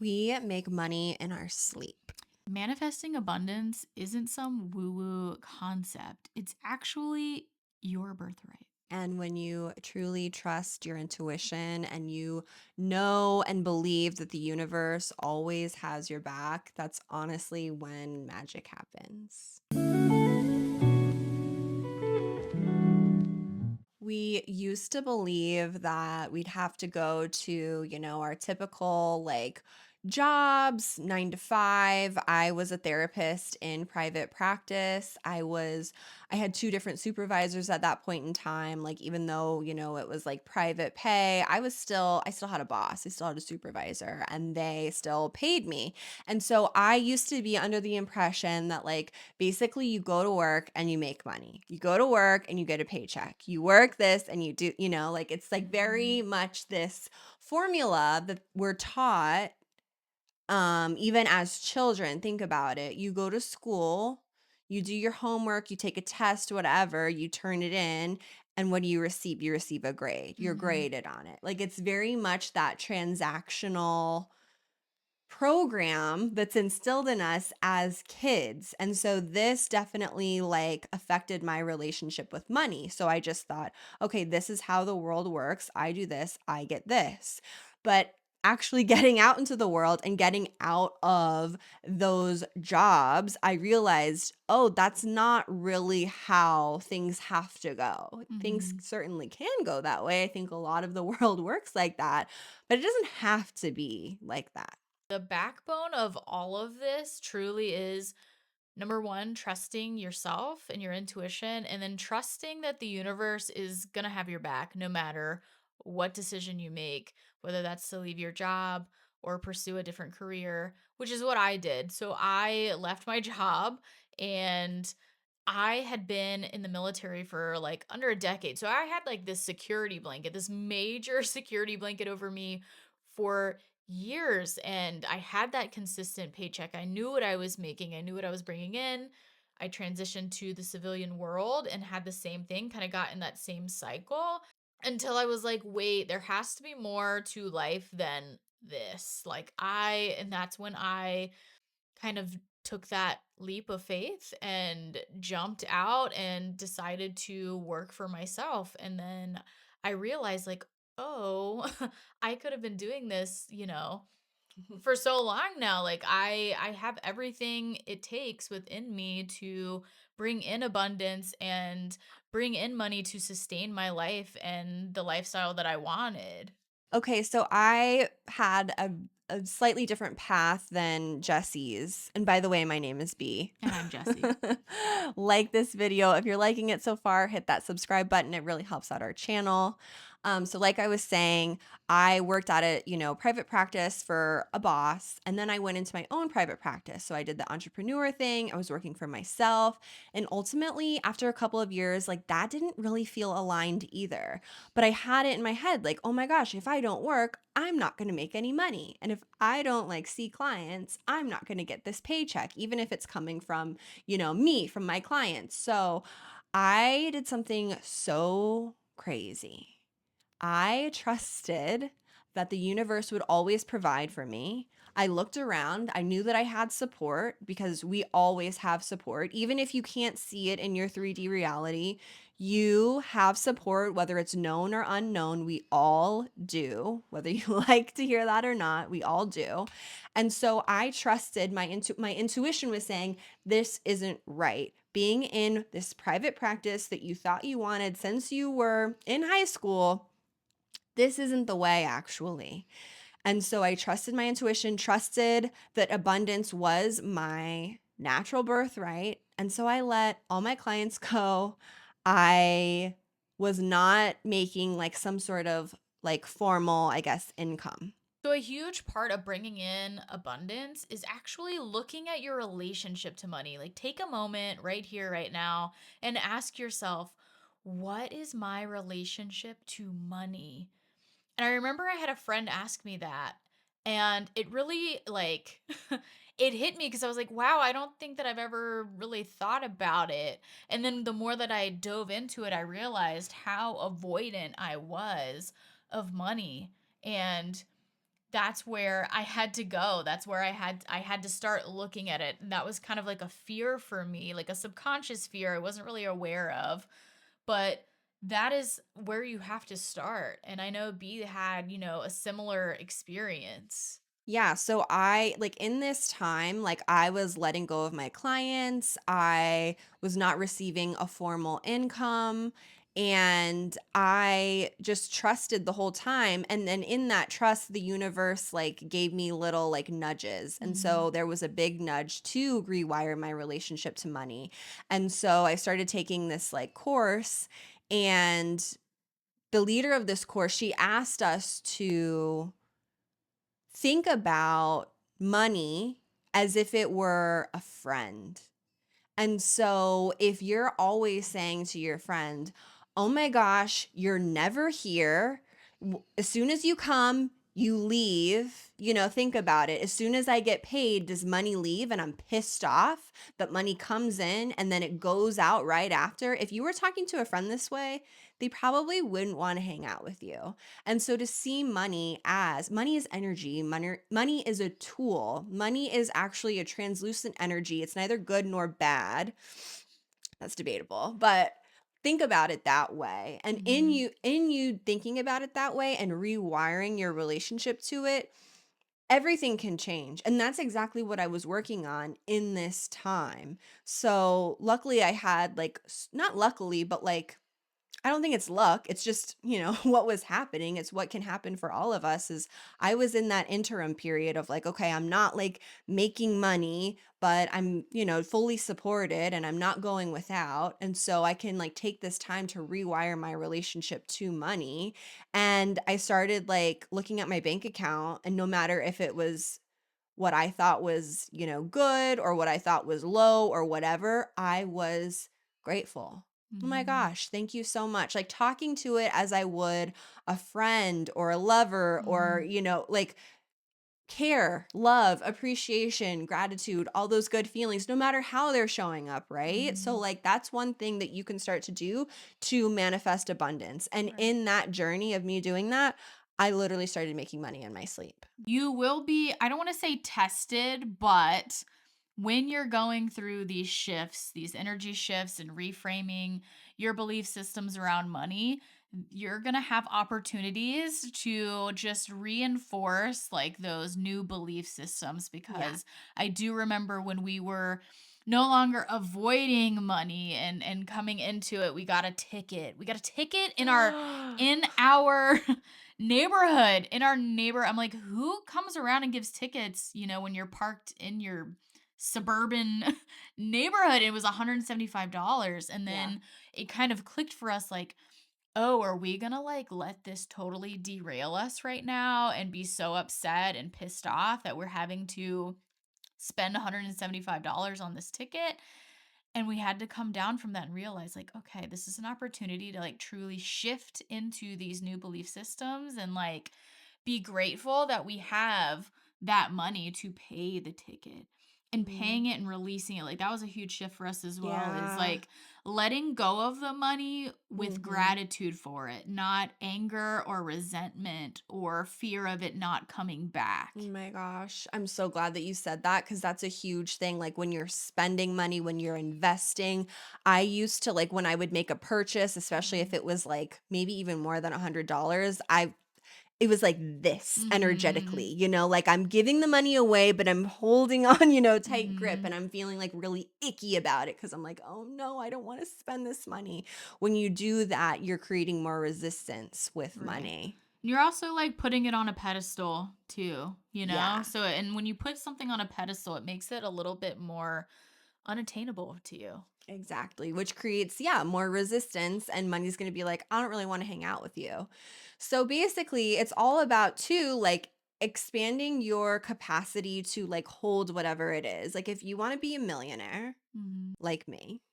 We make money in our sleep. Manifesting abundance isn't some woo woo concept, it's actually your birthright. And when you truly trust your intuition and you know and believe that the universe always has your back, that's honestly when magic happens. We used to believe that we'd have to go to, our typical jobs, 9 to 5. I was a therapist in private practice. I had two different supervisors at that point in time. Like, even though, it was like private pay, I still had a boss. I still had a supervisor and they still paid me. And so I used to be under the impression that basically you go to work and you make money. You go to work and you get a paycheck. You work this and you do, it's like very Mhm. much this formula that we're taught even as children. Think about it. You go to school, you do your homework, you take a test, whatever, you turn it in, and what do you receive? You receive a grade. You're Mhm. graded on it. Like, it's very much that transactional program that's instilled in us as kids. And so this definitely affected my relationship with money. So I just thought, okay, this is how the world works. I do this, I get this. But actually getting out into the world and getting out of those jobs, I realized, oh, that's not really how things have to go. Things Mhm. certainly can go that way. I think a lot of the world works like that, but it doesn't have to be like that. The backbone of all of this truly is number one, trusting yourself and your intuition, and then trusting that the universe is going to have your back no matter what decision you make, whether that's to leave your job or pursue a different career, which is what I did. So I left my job and I had been in the military for like under a decade. So I had like this security blanket, this major security blanket over me for years. And I had that consistent paycheck. I knew what I was making, I knew what I was bringing in. I transitioned to the civilian world and had the same thing, kind of got in that same cycle until I was like, wait, there has to be more to life than this. And that's when I kind of took that leap of faith and jumped out and decided to work for myself. And then I realized, like, oh, I could have been doing this, for so long now. Like I have everything it takes within me to bring in abundance and bring in money to sustain my life and the lifestyle that I wanted. Okay, so I had a slightly different path than Jesse's. And by the way, my name is B. And I'm Jesse. Like this video. If you're liking it so far, hit that subscribe button. It really helps out our channel. So like I was saying, I worked at a, private practice for a boss, and then I went into my own private practice. So I did the entrepreneur thing. I was working for myself. And ultimately, after a couple of years, that didn't really feel aligned either. But I had it in my head, like, oh my gosh, if I don't work, I'm not going to make any money. And if I don't see clients, I'm not going to get this paycheck, even if it's coming from, me, from my clients. So I did something so crazy. I trusted that the universe would always provide for me. I looked around. I knew that I had support because we always have support. Even if you can't see it in your 3D reality, you have support, whether it's known or unknown. We all do, whether you like to hear that or not, we all do. And so I trusted my intuition was saying, this isn't right. Being in this private practice that you thought you wanted since you were in high school, this isn't the way actually. And so I trusted my intuition, trusted that abundance was my natural birthright. And so I let all my clients go. I was not making some sort of formal, I guess, income. So, a huge part of bringing in abundance is actually looking at your relationship to money. Like, take a moment right here, right now, and ask yourself, what is my relationship to money? And I remember I had a friend ask me that, and it really, it hit me because I was like, wow, I don't think that I've ever really thought about it. And then the more that I dove into it, I realized how avoidant I was of money. And that's where I had to go. That's where I had to start looking at it. And that was kind of like a fear for me, like a subconscious fear I wasn't really aware of. But that is where you have to start. And I know B had, a similar experience. Yeah, so I like in this time, like I was letting go of my clients. I was not receiving a formal income and I just trusted the whole time. And then in that trust, the universe like gave me little like nudges. And Mhm. so there was a big nudge to rewire my relationship to money. And so I started taking this like course, and the leader of this course, she asked us to think about money as if it were a friend. And so if you're always saying to your friend, "Oh my gosh, you're never here. As soon as you come, you leave." Think about it. As soon as I get paid, does money leave? And I'm pissed off that money comes in and then it goes out right after. If you were talking to a friend this way, they probably wouldn't want to hang out with you. And so to see money is energy, money is a tool. Money is actually a translucent energy. It's neither good nor bad. That's debatable, but think about it that way. And Mhm. in you thinking about it that way and rewiring your relationship to it, everything can change. And that's exactly what I was working on in this time. So luckily I had like not luckily, but like I don't think it's luck. It's just, what was happening. It's what can happen for all of us is I was in that interim period of like, okay, I'm not like making money, but I'm, fully supported and I'm not going without. And so I can like take this time to rewire my relationship to money. And I started like looking at my bank account, and no matter if it was what I thought was, good or what I thought was low or whatever, I was grateful. Oh my Mhm. gosh, thank you so much. Like talking to it as I would a friend or a lover or, Mhm. like care, love, appreciation, gratitude, all those good feelings, no matter how they're showing up, right? So, Mhm. like, that's one thing that you can start to do to manifest abundance. And Right. in that journey of me doing that, I literally started making money in my sleep. You will be, I don't want to say tested, but when you're going through these shifts, these energy shifts and reframing your belief systems around money, you're going to have opportunities to just reinforce like those new belief systems, Yeah. because I do remember when we were no longer avoiding money and coming into it, we got a ticket. We got a ticket in our neighborhood, in our neighbor. I'm like, who comes around and gives tickets, when you're parked in your suburban neighborhood? It was $175. And Yeah. then it kind of clicked for us like, oh, are we gonna like let this totally derail us right now and be so upset and pissed off that we're having to spend $175 on this ticket? And we had to come down from that and realize like, okay, this is an opportunity to like truly shift into these new belief systems and like be grateful that we have that money to pay the ticket, and Mhm. paying it and releasing it. Like that was a huge shift for us as well, is Yeah. like letting go of the money with Mhm. gratitude for it, not anger or resentment or fear of it not coming Oh back. my gosh. I'm so glad that you said that because that's a huge thing. Like when you're spending money, when you're investing, I used to like when I would make a purchase, especially if Mhm. it was like maybe even more than $100, it was like this energetically, Mhm. like I'm giving the money away, but I'm holding on, tight grip, and Mhm. I'm feeling like really icky about it because I'm like, oh no, I don't want to spend this money. When you do that, you're creating more resistance with Right. money. You're also like putting it on a pedestal too, you know? Yeah. So, and when you put something on a pedestal, it makes it a little bit more unattainable to you. Exactly, which creates, yeah, more resistance, and money's going to be like, I don't really want to hang out with you. So basically, it's all about too like expanding your capacity to like hold whatever it is. Like if you want to be a millionaire, Mhm. like me,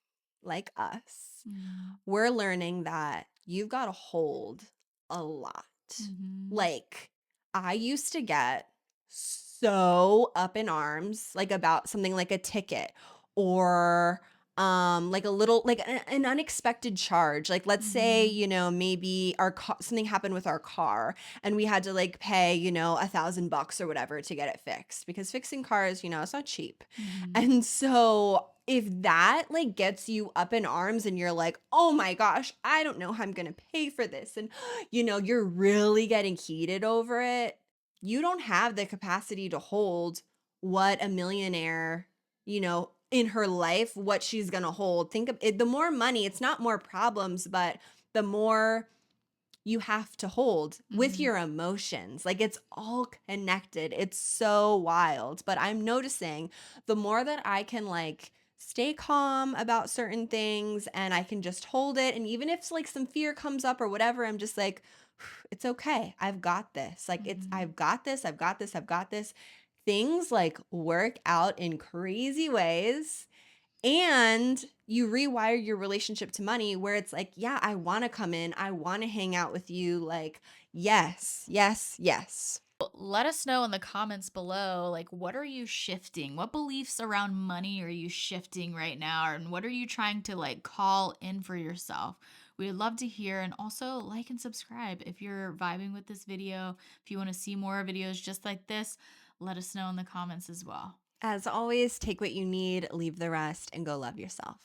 like us, Mhm. we're learning that you've got to hold a lot. Mhm. Like, I used to get so up in arms, like about something like a ticket or like a little like an unexpected charge. Like let's say, Mhm. you know, maybe our something happened with our car and we had to like pay, you know, $1,000 or whatever to get it fixed because fixing cars, you know, it's not cheap. Mhm. And so if that like gets you up in arms and you're like, "Oh my gosh, I don't know how I'm going to pay for this." And you know, you're really getting heated over it. You don't have the capacity to hold what a millionaire, you know, in her life, what she's gonna hold. Think of it, the more money, it's not more problems, but the more you have to hold with Mhm. your emotions. Like it's all connected. It's so wild. But I'm noticing the more that I can like stay calm about certain things and I can just hold it. And even if like some fear comes up or whatever, I'm just like, it's okay. I've got this. Like Mhm. I've got this. I've got this. I've got this. Things like work out in crazy ways and you rewire your relationship to money where it's like, yeah, I want to come in. I want to hang out with you. Like, yes, yes, yes. Let us know in the comments below, like, what are you shifting? What beliefs around money are you shifting right now? And what are you trying to like call in for yourself? We'd love to hear. And also, like and subscribe if you're vibing with this video. If you want to see more videos just like this, let us know in the comments as well. As always, take what you need, leave the rest, and go love yourself.